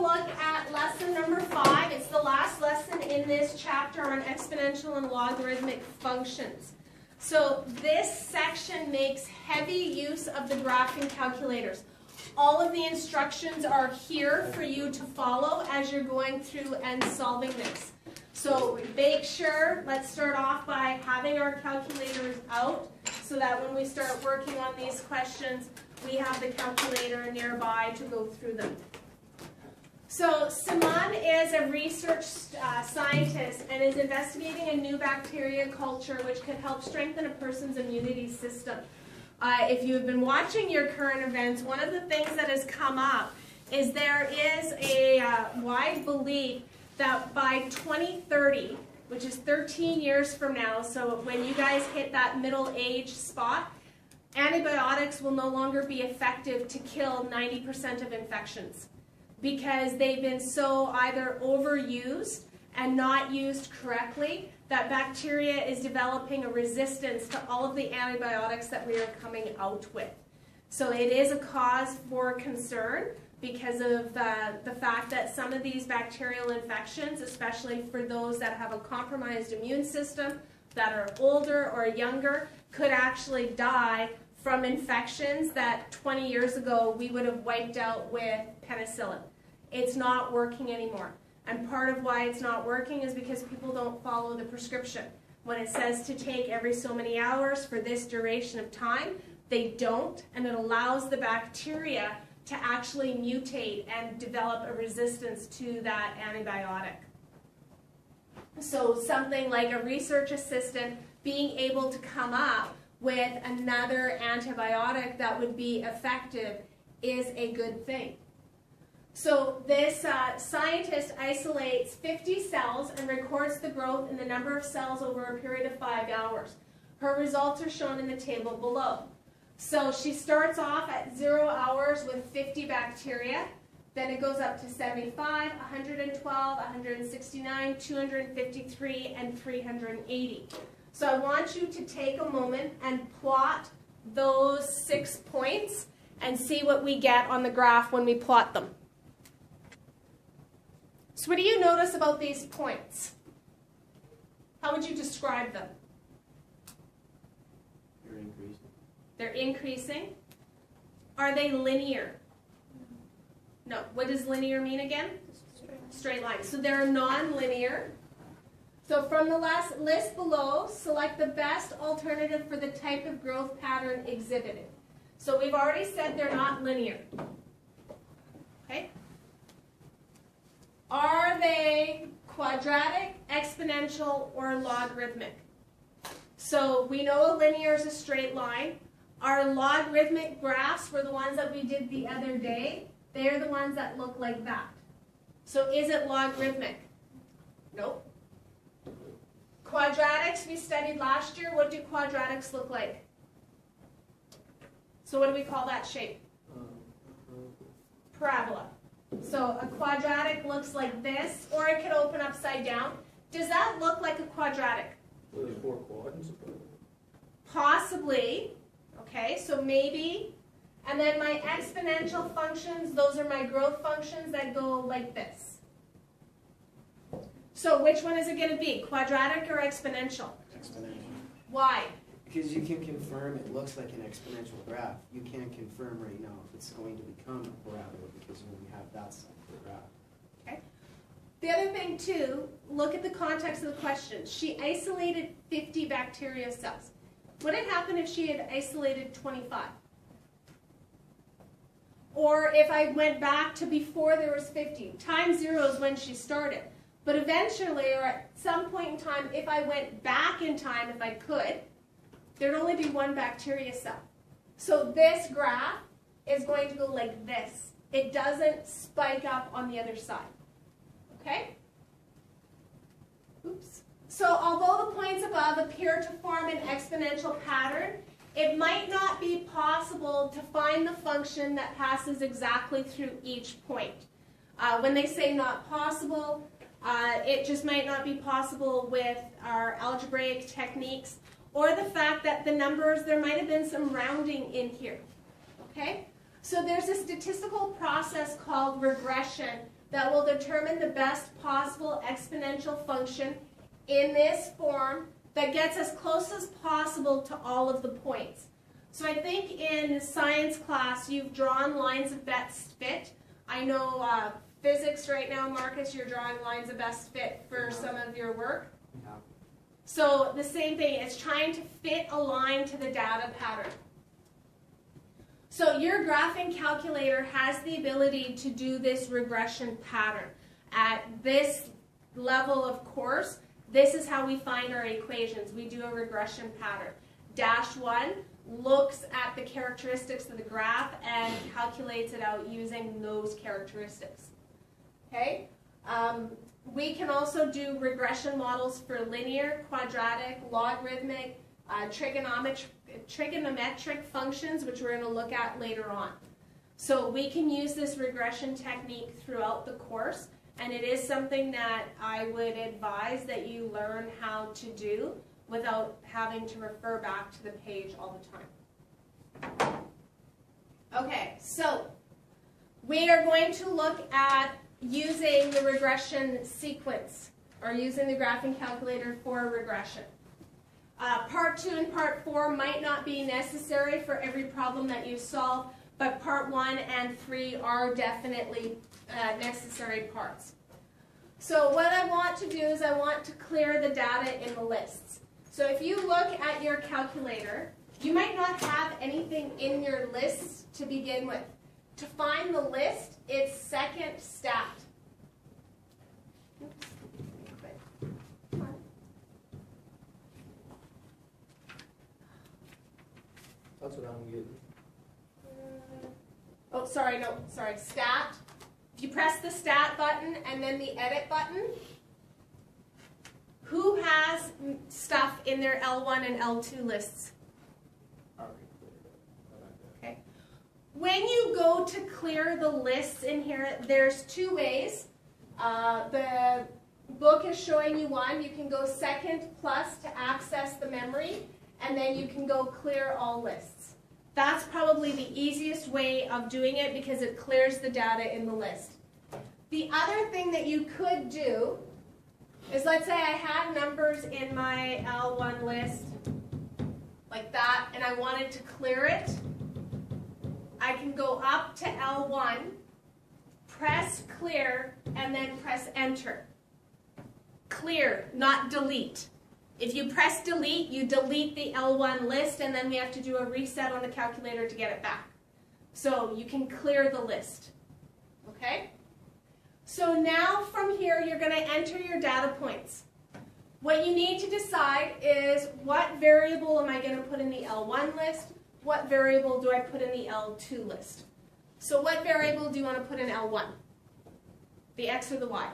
look at lesson number 5. It's the last lesson in this chapter on exponential and logarithmic functions. So this section makes heavy use of the graphing calculators. All of the instructions are here for you to follow as you're going through and solving this. So make sure, let's start off by having our calculators out so that when we start working on these questions, we have the calculator nearby to go through them. So Simon is a research scientist and is investigating a new bacteria culture which could help strengthen a person's immunity system. If you have been watching your current events, one of the things that has come up is there is a wide belief that by 2030, which is 13 years from now, so when you guys hit that middle age spot, antibiotics will no longer be effective to kill 90% of infections because they've been so either overused and not used correctly that bacteria is developing a resistance to all of the antibiotics that we are coming out with. So it is a cause for concern because of the fact that some of these bacterial infections, especially for those that have a compromised immune system, that are older or younger, could actually die from infections that 20 years ago we would have wiped out with penicillin. It's not working anymore. And part of why it's not working is because people don't follow the prescription. When it says to take every so many hours for this duration of time, they don't, and it allows the bacteria to actually mutate and develop a resistance to that antibiotic. So something like a research assistant being able to come up with another antibiotic that would be effective is a good thing. So this scientist isolates 50 cells and records the growth in the number of cells over a period of 5 hours. Her results are shown in the table below. So she starts off at 0 hours with 50 bacteria, then it goes up to 75, 112, 169, 253, and 380. So I want you to take a moment and plot those 6 points and see what we get on the graph when we plot them. So what do you notice about these points? How would you describe them? They're increasing. They're increasing. Are they linear? No. What does linear mean again? Straight line. So they're non-linear. So from the last list below, select the best alternative for the type of growth pattern exhibited. So we've already said they're not linear. Okay? Are they quadratic, exponential, or logarithmic? So we know a linear is a straight line. Our logarithmic graphs were the ones that we did the other day. They're the ones that look like that. So is it logarithmic? Nope. Quadratics we studied last year. What do quadratics look like? So what do we call that shape? Parabola. So a quadratic looks like this, or it could open upside down. Does that look like a quadratic? Well, there's 4 quadrants. Possibly. Okay, so maybe. And then my exponential functions, those are my growth functions that go like this. So which one is it going to be, quadratic or exponential? Exponential. Why? Because you can confirm it looks like an exponential graph. You can't confirm right now if it's going to become a parabola because you only have that side of the graph. Okay. The other thing too, look at the context of the question. She isolated 50 bacteria cells. What had happened if she had isolated 25? Or if I went back to before there was 50, time 0 is when she started. But eventually, or at some point in time, if I went back in time, if I could, there'd only be 1 bacteria cell. So this graph is going to go like this. It doesn't spike up on the other side. Okay? Oops. So although the points above appear to form an exponential pattern, it might not be possible to find the function that passes exactly through each point. When they say not possible, it just might not be possible with our algebraic techniques, or the fact that the numbers, there might have been some rounding in here. Okay? So there's a statistical process called regression that will determine the best possible exponential function in this form that gets as close as possible to all of the points. So I think in science class you've drawn lines of best fit. I know physics right now, Marcus, you're drawing lines of best fit for some of your work. Yeah. So the same thing, it's trying to fit a line to the data pattern. So your graphing calculator has the ability to do this regression pattern. At this level of course, this is how we find our equations. We do a regression pattern. Dash 1 looks at the characteristics of the graph and calculates it out using those characteristics. Okay? We can also do regression models for linear, quadratic, logarithmic, trigonometric functions, which we're going to look at later on. So we can use this regression technique throughout the course, and it is something that I would advise that you learn how to do without having to refer back to the page all the time. Okay, so we are going to look at using the regression sequence, or using the graphing calculator for regression. Part 2 and Part 4 might not be necessary for every problem that you solve, but Part 1 and 3 are definitely necessary parts. So what I want to do is I want to clear the data in the lists. So if you look at your calculator, you might not have anything in your list to begin with. To find the list, it's second stat. Oops. That's what I'm getting. Oh, sorry, no, sorry, stat. If you press the stat button and then the edit button, who has stuff in their L1 and L2 lists? Okay. When you go to clear the lists in here, there's two ways. The book is showing you one. You can go second plus to access the memory, and then you can go clear all lists. That's probably the easiest way of doing it because it clears the data in the list. The other thing that you could do is, let's say I had numbers in my L1 list like that, and I wanted to clear it. I can go up to L1, press clear, and then press enter. Clear, not delete. If you press delete, you delete the L1 list, and then we have to do a reset on the calculator to get it back. So you can clear the list. Okay? So now from here, you're going to enter your data points. What you need to decide is what variable am I going to put in the L1 list? What variable do I put in the L2 list? So what variable do you want to put in L1? The X or the Y?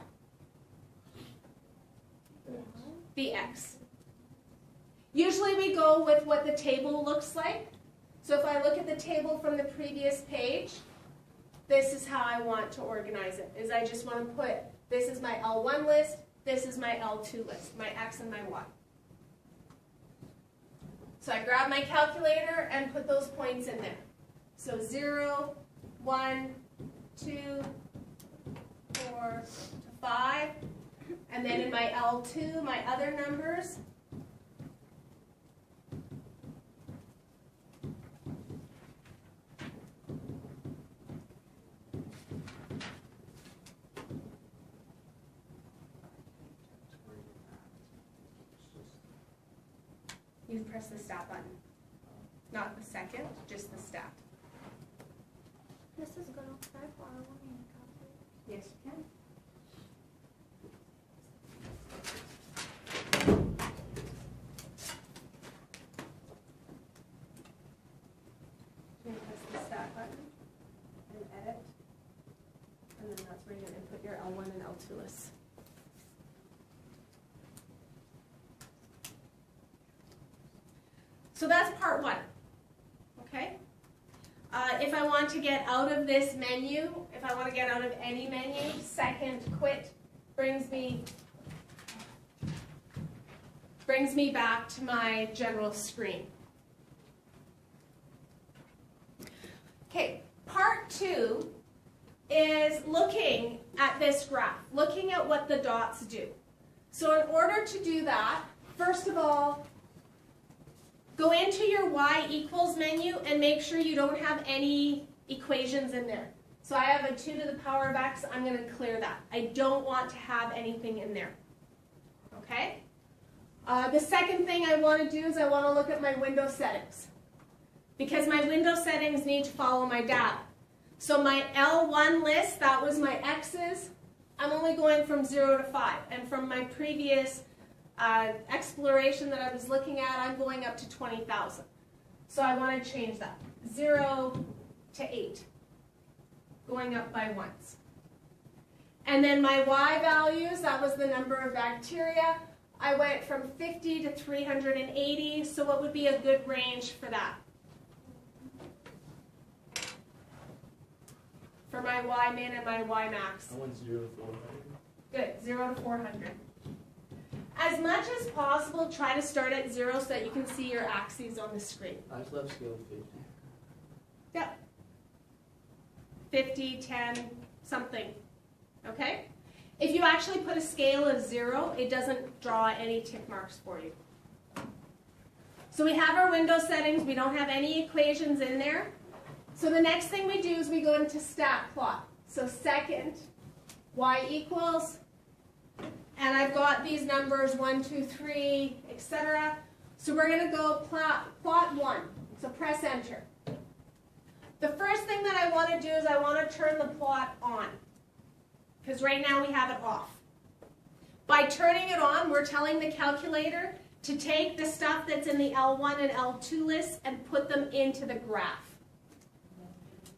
The X. Usually we go with what the table looks like. So if I look at the table from the previous page, this is how I want to organize it. Is I just want to put, this is my L1 list, this is my L2 list, my X and my Y. So I grab my calculator and put those points in there. So 0, 1, 2, 4, 5. And then in my L2, my other numbers. You press the stat button. Not the second, just the stat. This is going to try for our one calculator. Yes, you can. You press the stat button and edit, and then that's where you're going to input your L1 and L2 lists. So that's part 1, okay? If I want to get out of this menu, if I want to get out of any menu, second quit brings me back to my general screen. Okay, Part 2 is looking at this graph, looking at what the dots do. So in order to do that, first of all, go into your y equals menu and make sure you don't have any equations in there. So I have a 2 to the power of x, I'm going to clear that. I don't want to have anything in there. Okay? The second thing I want to do is I want to look at my window settings. Because my window settings need to follow my data. So my L1 list, that was my x's, I'm only going from 0 to 5. And from my previous exploration that I was looking at, I'm going up to 20,000. So I want to change that. 0 to 8. Going up by ones. And then my y values, that was the number of bacteria. I went from 50 to 380, so what would be a good range for that? For my y min and my y max. I went 0 to 400. Good, 0 to 400. As much as possible, try to start at 0 so that you can see your axes on the screen. I just left scale 50. Yep. 50, 10, something. Okay? If you actually put a scale of 0, it doesn't draw any tick marks for you. So we have our window settings. We don't have any equations in there. So the next thing we do is we go into stat plot. So second, y equals, and I've got these numbers 1, 2, 3, etc. So we're going to go plot 1. So press enter. The first thing that I want to do is I want to turn the plot on. Because right now we have it off. By turning it on, we're telling the calculator to take the stuff that's in the L1 and L2 lists and put them into the graph.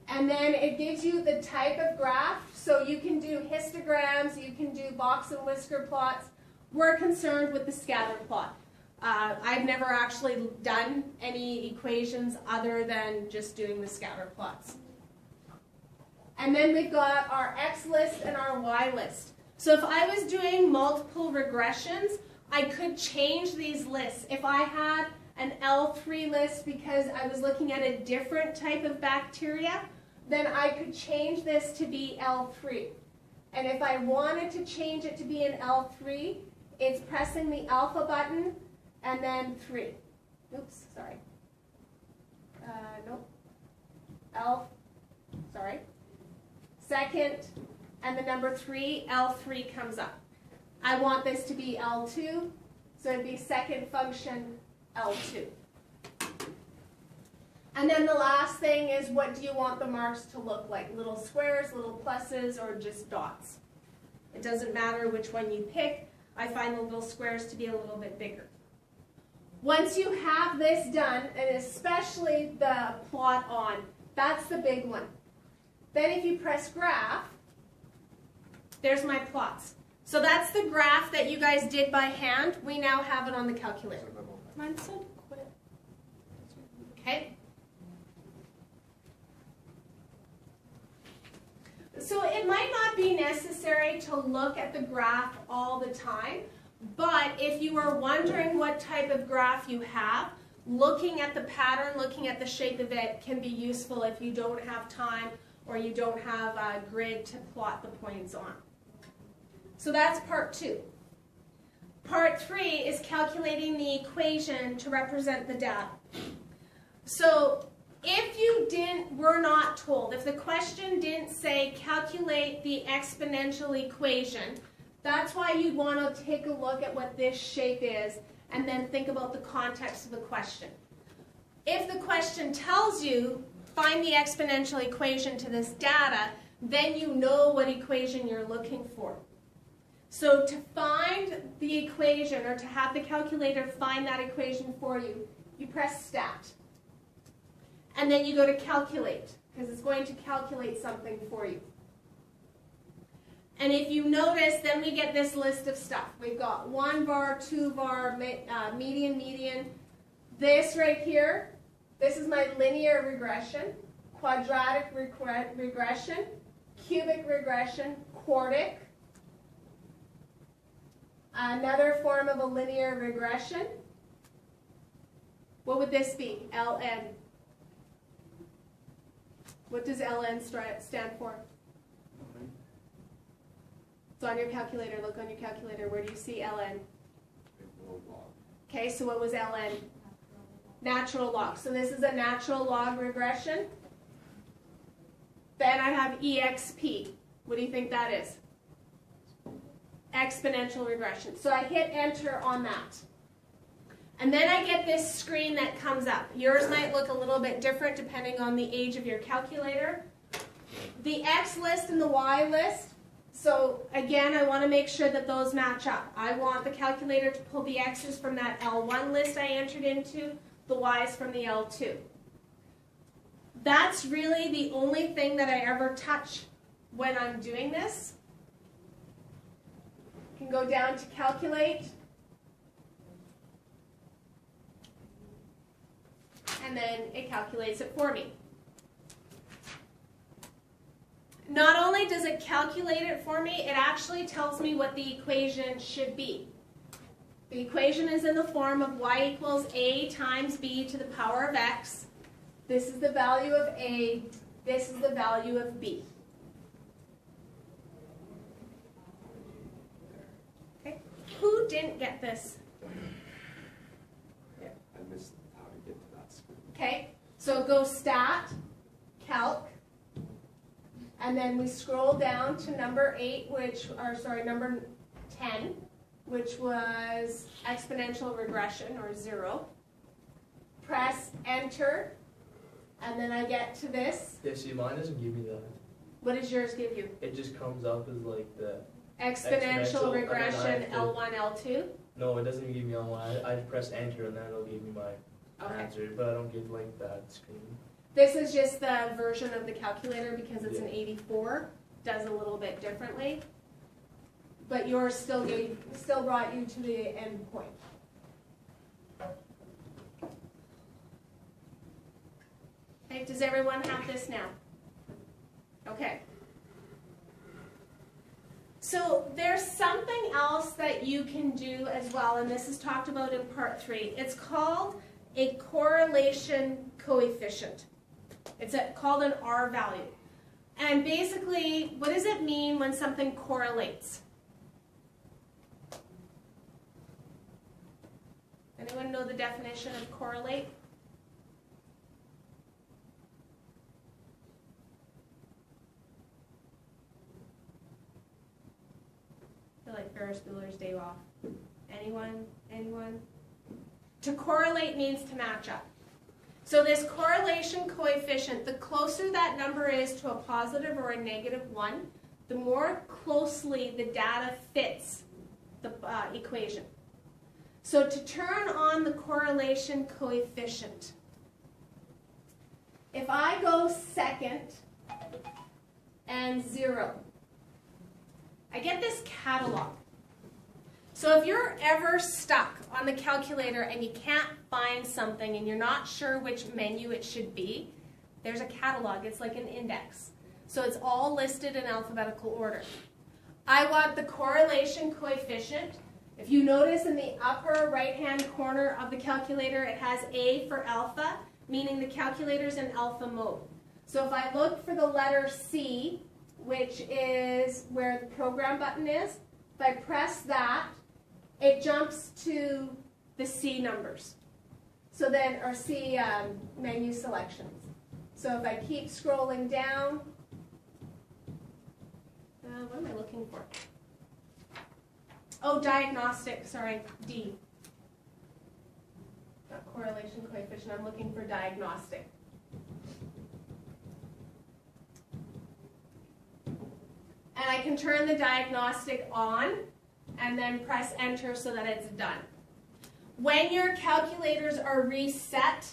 And then it gives you the type of graph, so you can do histograms, you can do box and whisker plots. We're concerned with the scatter plot. I've never actually done any equations other than just doing the scatter plots. And then we've got our X list and our Y list. So if I was doing multiple regressions, I could change these lists. If I had an L3 list because I was looking at a different type of bacteria, then I could change this to be L3. And if I wanted to change it to be an L3, it's pressing the alpha button and then 3. Oops, sorry. Nope. Sorry. Second, and the number 3, L3 comes up. I want this to be L2, so it'd be second function L2. And then the last thing is, what do you want the marks to look like? Little squares, little pluses, or just dots? It doesn't matter which one you pick. I find the little squares to be a little bit bigger. Once you have this done, and especially the plot on, that's the big one. Then if you press graph, there's my plots. So that's the graph that you guys did by hand. We now have it on the calculator. Mine said quit. Okay. So it might not be necessary to look at the graph all the time, but if you are wondering what type of graph you have, looking at the pattern, looking at the shape of it can be useful if you don't have time or you don't have a grid to plot the points on. So that's part 2. Part 3 is calculating the equation to represent the data. So if you were not told, if the question didn't say calculate the exponential equation, that's why you'd want to take a look at what this shape is and then think about the context of the question. If the question tells you, find the exponential equation to this data, then you know what equation you're looking for. So to find the equation, or to have the calculator find that equation for you, you press stat. And then you go to calculate, because it's going to calculate something for you. And if you notice, then we get this list of stuff. We've got 1 var, 2 var, median, median. This right here, this is my linear regression, quadratic regression, cubic regression, quartic. Another form of a linear regression. What would this be? LN. What does ln stand for? It's on your calculator. Look on your calculator. Where do you see ln? Okay, so what was ln? Natural log. So this is a natural log regression. Then I have exp. What do you think that is? Exponential regression. So I hit enter on that. And then I get this screen that comes up. Yours might look a little bit different depending on the age of your calculator. The X list and the Y list. So again, I want to make sure that those match up. I want the calculator to pull the X's from that L1 list I entered into, the Y's from the L2. That's really the only thing that I ever touch when I'm doing this. You can go down to calculate. And then it calculates it for me. Not only does it calculate it for me, it actually tells me what the equation should be. The equation is in the form of y equals a times b to the power of x. This is the value of a, this is the value of b. Okay. Who didn't get this? I missed how to get to that screen. Okay, so go stat, calc, and then we scroll down to number 8, number 10, which was exponential regression, or 0. Press enter, and then I get to this. Yeah, see, mine doesn't give me that. What does yours give you? It just comes up as like the, Exponential Exponential, regression, and then I have L1, L2? no, it doesn't even give me on one. I press enter and then it'll give me my Okay. answer, but I don't get like that screen. This is just the version of the calculator because it's an 84. Does a little bit differently. But yours still brought you to the end point. Okay, does everyone have this now? Okay. So there's something else that you can do as well, and this is talked about in part 3. It's called a correlation coefficient. It's called an R value. And basically, what does it mean when something correlates? Anyone know the definition of correlate? I feel like Ferris Bueller's Day Off. Anyone? Anyone? To correlate means to match up. So this correlation coefficient, the closer that number is to a positive or a negative 1, the more closely the data fits the equation. So to turn on the correlation coefficient, if I go second and 0, I get this catalog. So if you're ever stuck on the calculator and you can't find something and you're not sure which menu it should be, there's a catalog. It's like an index. So it's all listed in alphabetical order. I want the correlation coefficient. If you notice in the upper right-hand corner of the calculator, it has A for alpha, meaning the calculator's in alpha mode. So if I look for the letter C, which is where the program button is, if I press that, it jumps to the C numbers. So then, or C menu selections. So if I keep scrolling down, what am I looking for? Oh, diagnostic, sorry, D. Not correlation coefficient, I'm looking for diagnostic. And I can turn the diagnostic on and then press enter so that it's done. When your calculators are reset,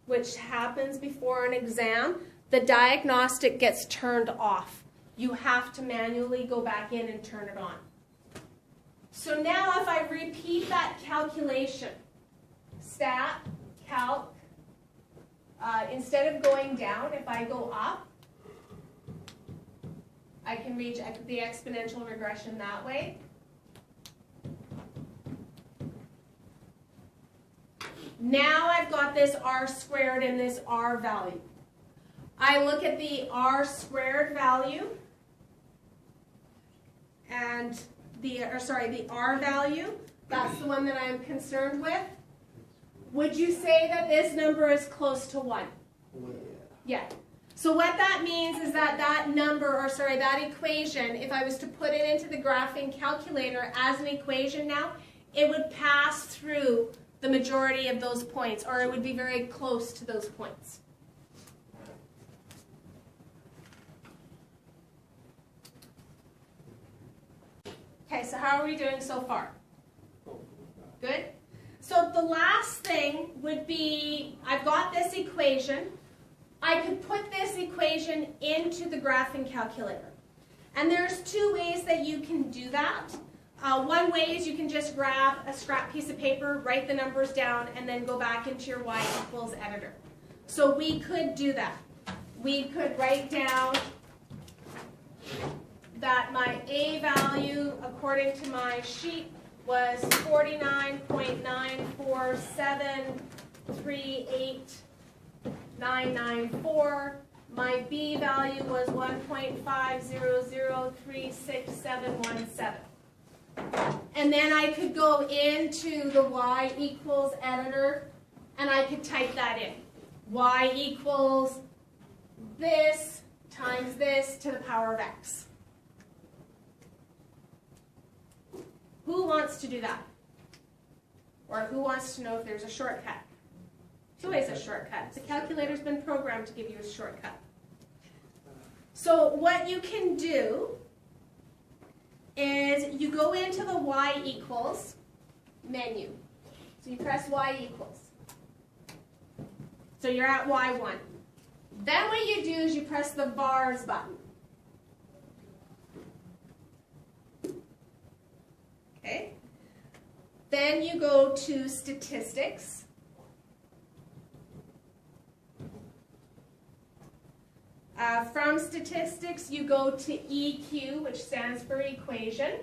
which happens before an exam, the diagnostic gets turned off. You have to manually go back in and turn it on. So now if I repeat that calculation, stat, calc, instead of going down, if I go up, I can reach the exponential regression that way. Now I've got this R squared and this R value. I look at the r squared value and the r value. That's the one that I'm concerned with. Would you say that this number is close to 1? Yeah. So what that means is that that equation, if I was to put it into the graphing calculator as an equation now, it would pass through the majority of those points, or it would be very close to those points. Okay, so how are we doing so far? Good? So the last thing would be, I've got this equation. I could put this equation into the graphing calculator. And there's two ways that you can do that. One way is you can just grab a scrap piece of paper, write the numbers down, and then go back into your y equals editor. So we could do that. We could write down that my A value, according to my sheet, was 49.94738.994. My B value was 1.500366717. And then I could go into the y equals editor and I could type that in. Y equals this times this to the power of x. Who wants to do that? Or who wants to know if there's a shortcut? There's always a shortcut. The calculator's been programmed to give you a shortcut. So what you can do is you go into the y equals menu. So you press y equals. So you're at y1. Then what you do is you press the vars button. Okay. Then you go to statistics. From statistics, you go to EQ, which stands for equation.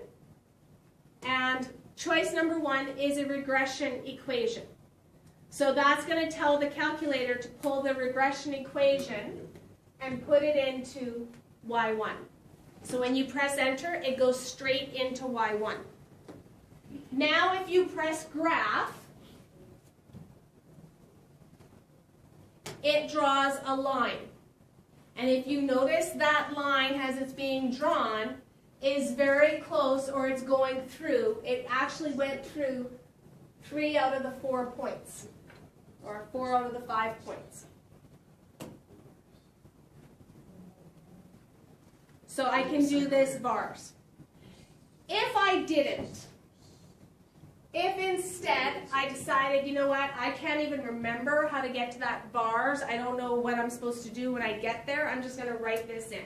And choice number 1 is a regression equation. So that's going to tell the calculator to pull the regression equation and put it into Y1. So when you press enter, it goes straight into Y1. Now if you press graph, it draws a line. And if you notice that line as it's being drawn is very close, or it's going through, it actually went through 3 out of the 4 points, or 4 out of the 5 points. So I can do this vars. If I didn't, if instead I decided, you know what, I can't even remember how to get to that vars, I don't know what I'm supposed to do when I get there, I'm just going to write this in.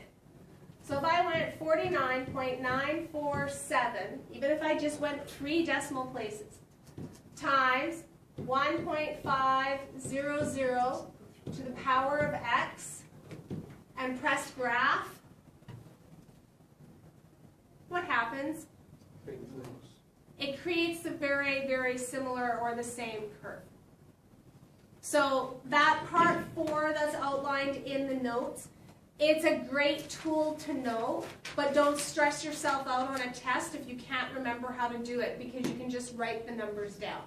So if I went 49.947, even if I just went 3 decimal places, times 1.500 to the power of x, and press graph, what happens? It creates a very, very similar or the same curve. So that part 4 that's outlined in the notes, it's a great tool to know, but don't stress yourself out on a test if you can't remember how to do it, because you can just write the numbers down.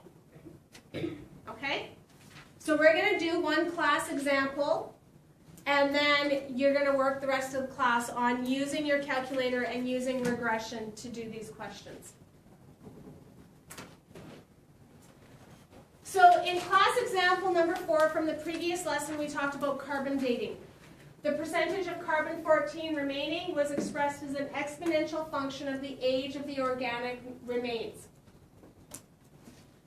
Okay? So we're going to do one class example, and then you're going to work the rest of the class on using your calculator and using regression to do these questions. So in class example number 4 from the previous lesson, we talked about carbon dating. The percentage of carbon-14 remaining was expressed as an exponential function of the age of the organic remains.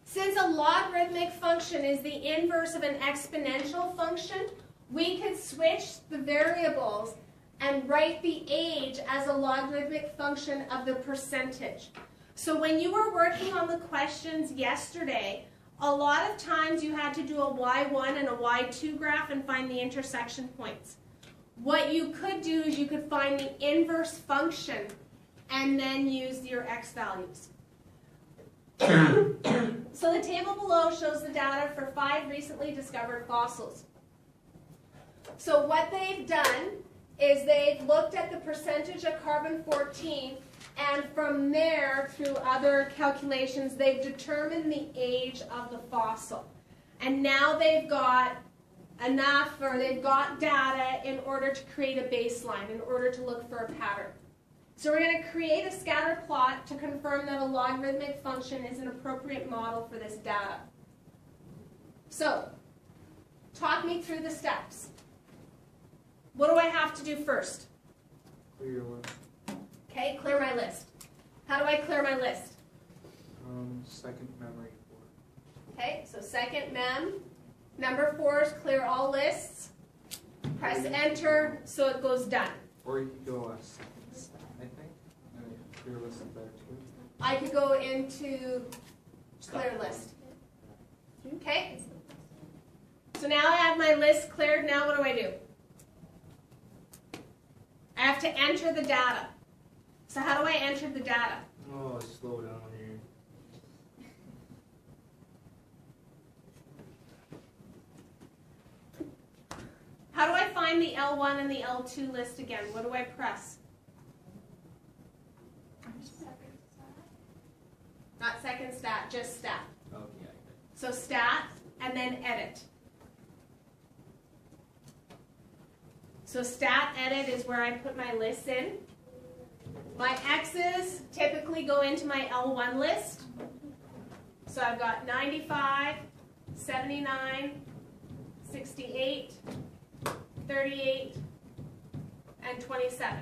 Since a logarithmic function is the inverse of an exponential function, we could switch the variables and write the age as a logarithmic function of the percentage. So when you were working on the questions yesterday, a lot of times you had to do a y1 and a y2 graph and find the intersection points. What you could do is you could find the inverse function and then use your x values. So the table below shows the data for 5 recently discovered fossils. So what they've done is they've looked at the percentage of carbon-14, and from there, through other calculations, they've determined the age of the fossil. And now they've got enough, or they've got data in order to create a baseline, in order to look for a pattern. So we're going to create a scatter plot to confirm that a logarithmic function is an appropriate model for this data. So, talk me through the steps. What do I have to do first? Clear your list. Okay, clear my list. How do I clear my list? Second memory for. Okay, so second mem. Number 4 is clear all lists. Press enter so it goes done. Or you could go a second stat, I think, and clear list is better too. I could go into clear list. Okay? So now I have my list cleared. Now what do? I have to enter the data. So how do I enter the data? Oh, slow down here. How do I find the L1 and the L2 list again? What do I press? Not second stat, just stat. Okay, I got it. So stat, and then edit. So stat edit is where I put my lists in. My X's typically go into my L1 list. So I've got 95, 79, 68, 38, and 27.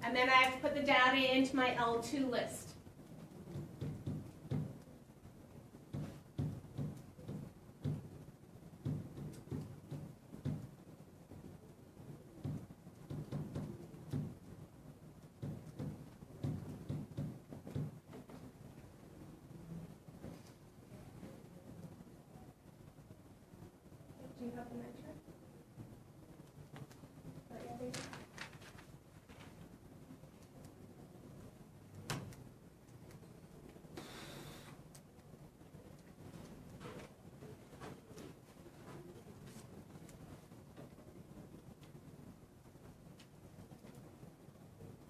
And then I have to put the data into my L2 list. Do you have the measure?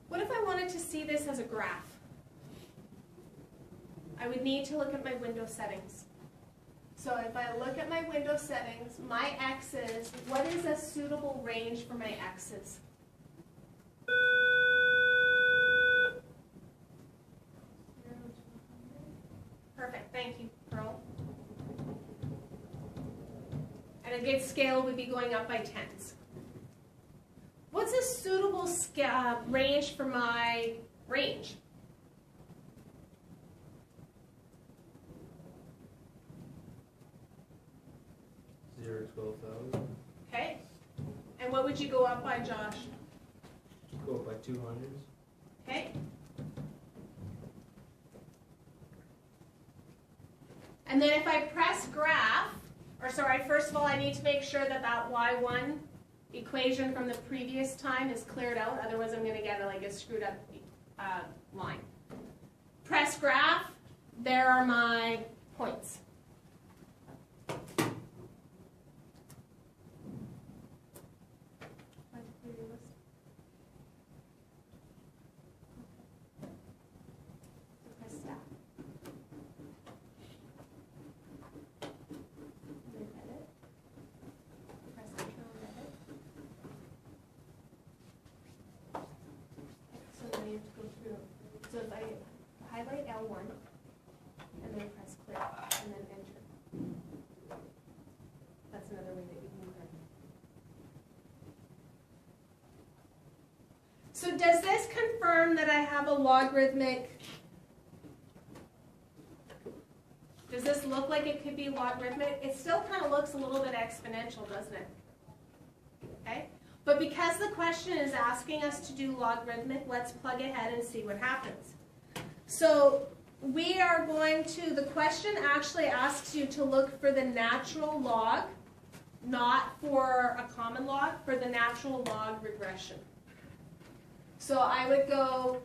What if I wanted to see this as a graph? I would need to look at my window settings. So if I look at my window settings, my X's, what is a suitable range for my X's? Perfect, thank you, Pearl. And a good scale would be going up by tens. What's a suitable range for my range? Zero, 12,000. Okay. And what would you go up by, Josh? Go by 200s. Okay. And then if I press graph, or sorry, first of all, I need to make sure that that Y1 equation from the previous time is cleared out. Otherwise, I'm going to get like a screwed up line. Press graph. There are my points. Press stop. Then edit. Press Control and edit. So then you have to go through. So if I highlight L1 and then press clear and then enter. That's another way that you can clear. So does this confirm that I have a logarithmic? Does this look like it could be logarithmic? It still kind of looks a little bit exponential, doesn't it? Okay? But because the question is asking us to do logarithmic, let's plug ahead and see what happens. So we are going to, the question actually asks you to look for the natural log, not for a common log, for the natural log regression. So I would go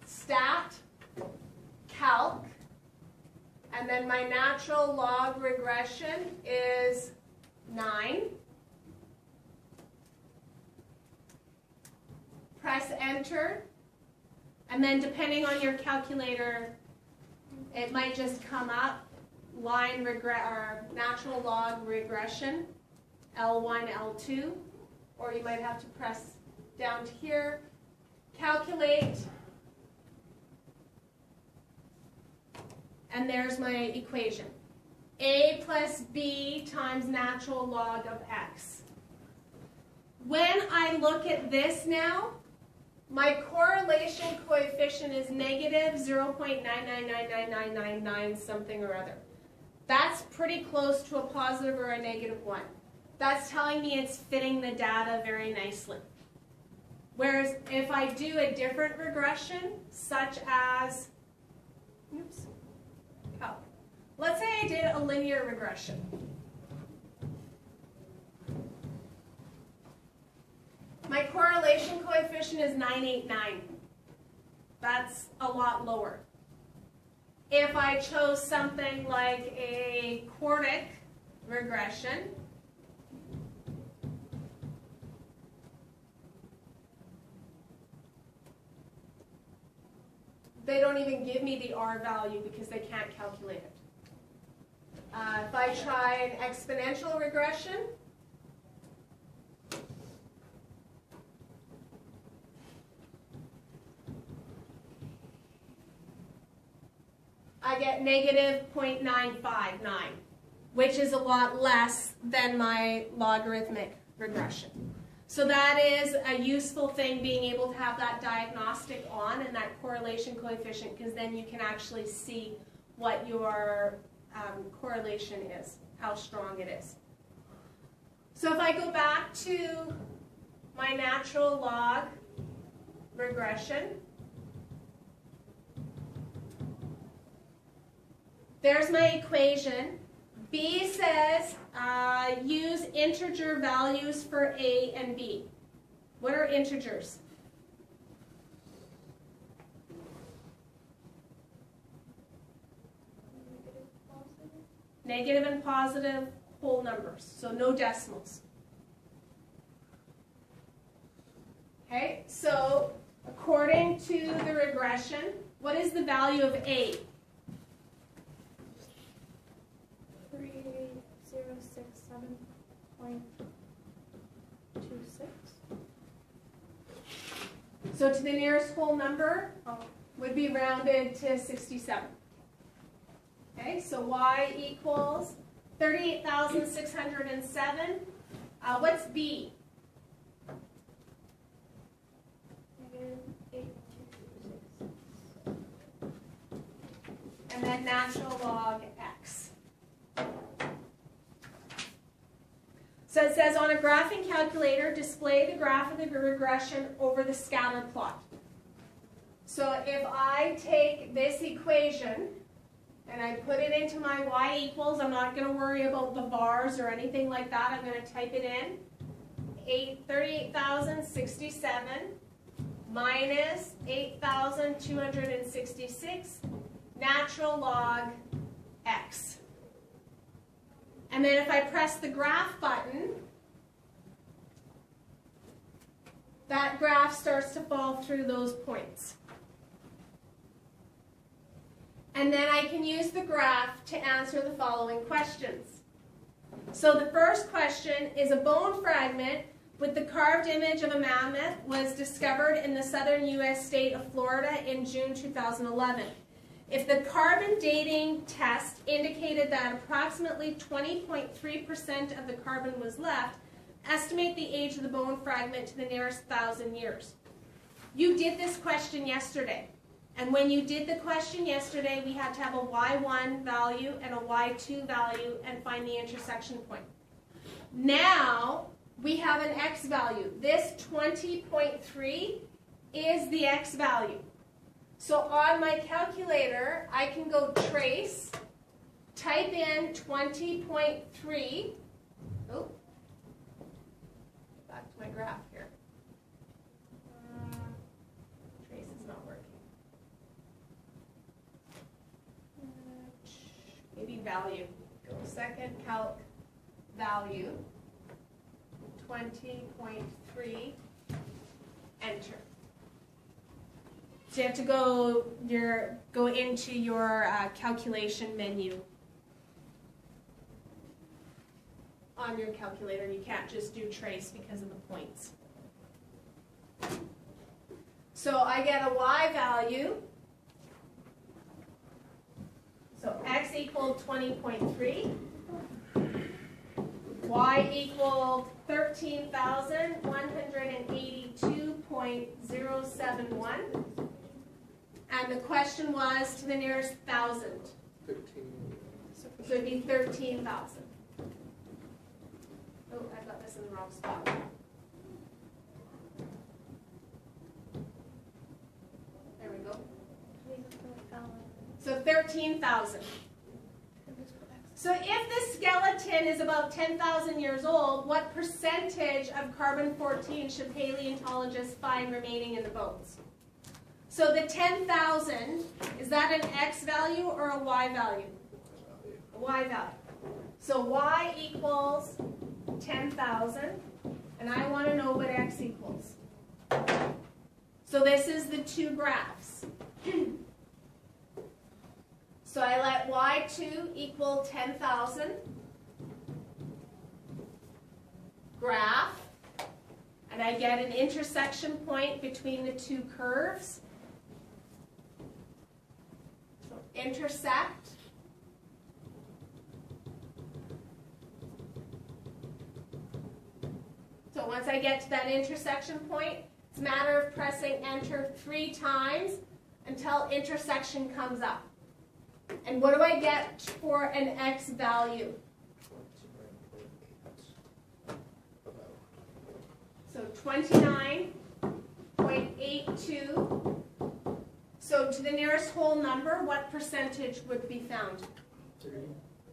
stat, calc, and then my natural log regression is 9. press enter, and then depending on your calculator, it might just come up or natural log regression, L1, L2, or you might have to press down to here, calculate, and there's my equation. A plus B times natural log of X. When I look at this now, my correlation coefficient is negative 0.9999999 something or other. That's pretty close to a positive or a negative 1. That's telling me it's fitting the data very nicely. Whereas if I do a different regression, such as, let's say I did a linear regression. My correlation coefficient is 989. That's a lot lower. If I chose something like a quartic regression, they don't even give me the R value because they can't calculate it. If I try an exponential regression, I get negative 0.959, which is a lot less than my logarithmic regression. So that is a useful thing, being able to have that diagnostic on and that correlation coefficient, because then you can actually see what your correlation is, how strong it is. So if I go back to my natural log regression, there's my equation. B says use integer values for A and B. What are integers? Negative and positive whole numbers, so no decimals. Okay, so according to the regression, what is the value of A? 3067.26. So to the nearest whole number would be rounded to 67. Okay, so y equals 38,607. What's B? -826. And then natural log x. So it says on a graphing calculator, display the graph of the regression over the scatter plot. So if I take this equation and I put it into my y equals, I'm not going to worry about the bars or anything like that. I'm going to type it in. 38,067 minus 8,266 natural log x. And then if I press the graph button, that graph starts to fall through those points. And then I can use the graph to answer the following questions. So the first question is, a bone fragment with the carved image of a mammoth was discovered in the southern U.S. state of Florida in June 2011. If the carbon dating test indicated that approximately 20.3% of the carbon was left, estimate the age of the bone fragment to the nearest 1,000 years. You did this question yesterday. And when you did the question yesterday, we had to have a y1 value and a y2 value and find the intersection point. Now, we have an x value. This 20.3 is the x value. So on my calculator, I can go trace, type in 20.3. Oh, back to my graph here. Trace is not working. Maybe value. Go second, calc, value, 20.3, enter. So you have to go into your calculation menu on your calculator. You can't just do trace because of the points. So I get a y value. So x equaled 20.3. Y equaled 13,182.071. And the question was to the nearest thousand. 13. So it'd be 13,000. Oh, I got this in the wrong spot. There we go. So 13,000. So if the skeleton is about 10,000 years old, what percentage of carbon-14 should paleontologists find remaining in the bones? So the 10,000, is that an x value or a y value? A y value. So y equals 10,000, and I want to know what x equals. So this is the two graphs. So I let y2 equal 10,000 graph, and I get an intersection point between the two curves. So intersect. So once I get to that intersection point, it's a matter of pressing enter 3 times until intersection comes up. And what do I get for an x value? So 29.82. So to the nearest whole number, what percentage would be found?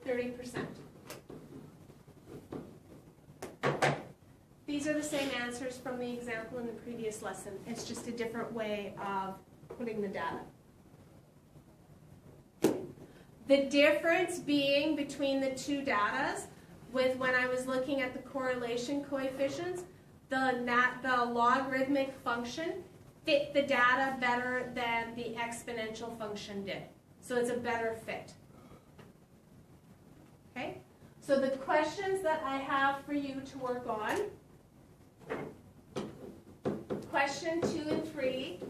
30%. These are the same answers from the example in the previous lesson. It's just a different way of putting the data. The difference being between the two datas, with when I was looking at the correlation coefficients, the logarithmic function fit the data better than the exponential function did. So it's a better fit. Okay? So the questions that I have for you to work on, question 2 and 3.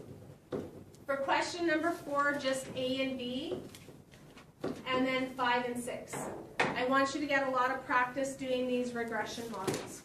For question number 4, just A and B. And then 5 and 6. I want you to get a lot of practice doing these regression models.